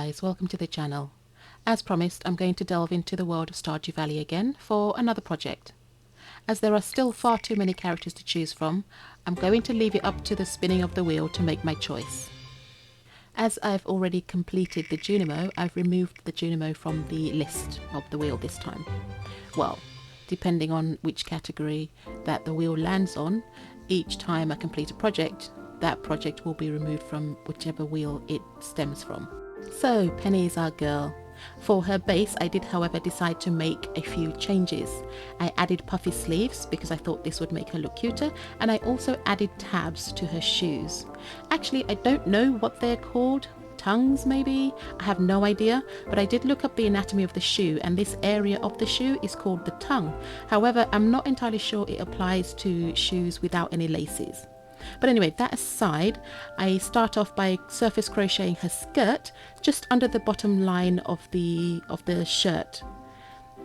guys, welcome to the channel. As promised, I'm going to delve into the world of Stardew Valley again for another project. As there are still far too many characters to choose from, I'm going to leave it up to the spinning of the wheel to make my choice. As I've already completed the Junimo, I've removed the Junimo from the list of the wheel this time. Well, depending on which category that the wheel lands on, each time I complete a project, that project will be removed from whichever wheel it stems from. So Penny is our girl. For her base, I did however decide to make a few changes. I added puffy sleeves because I thought this would make her look cuter, and I also added tabs to her shoes. Actually, I don't know what they're called. Tongues maybe? I have no idea, but I did look up the anatomy of the shoe, and this area of the shoe is called the tongue. However, I'm not entirely sure it applies to shoes without any laces. But anyway, that aside, I start off by surface crocheting her skirt just under the bottom line of the shirt.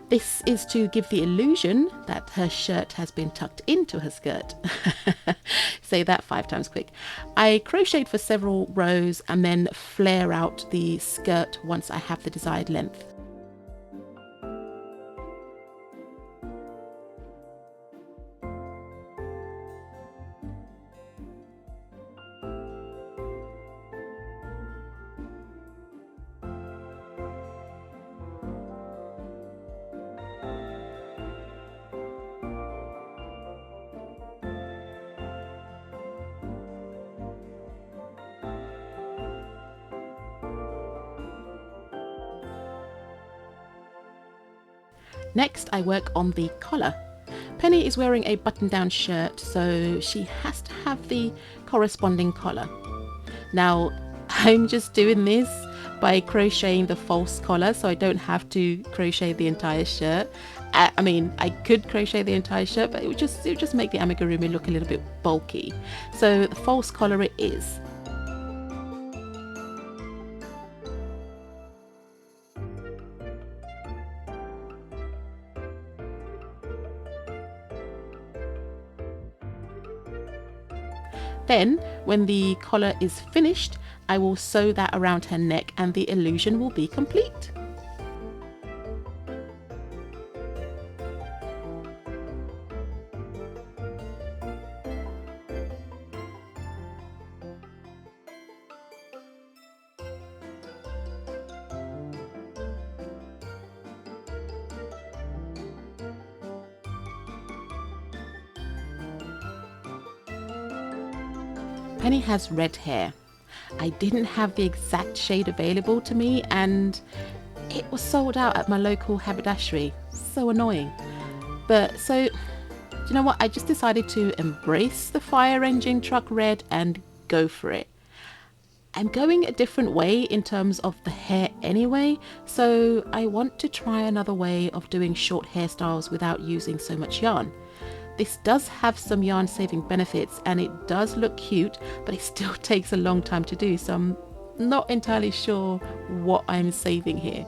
This is to give the illusion that her shirt has been tucked into her skirt. Say that 5 times quick. I crocheted for several rows and then flare out the skirt once I have the desired length. Next, I work on the collar. Penny is wearing a button-down shirt, so she has to have the corresponding collar. Now, I'm just doing this by crocheting the false collar, so I don't have to crochet the entire shirt. I mean, I could crochet the entire shirt, but it would just make the amigurumi look a little bit bulky. So the false collar it is. Then, when the collar is finished, I will sew that around her neck and the illusion will be complete. Penny has red hair. I didn't have the exact shade available to me and it was sold out at my local haberdashery. So annoying. But so, do you know what? I just decided to embrace the fire engine truck red and go for it. I'm going a different way in terms of the hair anyway, so I want to try another way of doing short hairstyles without using so much yarn. This does have some yarn saving benefits and it does look cute, but it still takes a long time to do, so I'm not entirely sure what I'm saving here.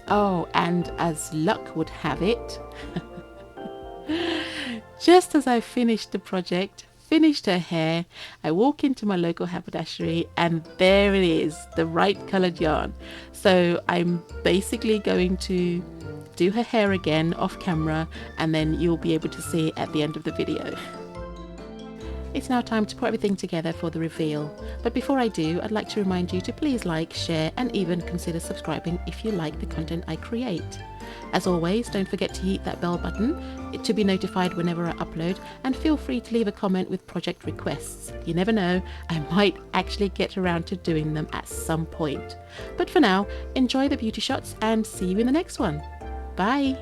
Oh, and as luck would have it, just as I finished the project, finished her hair, I walk into my local haberdashery and there it is, the right coloured yarn. So I'm basically going to do her hair again off camera and then you'll be able to see it at the end of the video. It's now time to put everything together for the reveal. But before I do, I'd like to remind you to please like, share and even consider subscribing if you like the content I create. As always, don't forget to hit that bell button to be notified whenever I upload, and feel free to leave a comment with project requests. You never know, I might actually get around to doing them at some point. But for now, enjoy the beauty shots and see you in the next one. Bye!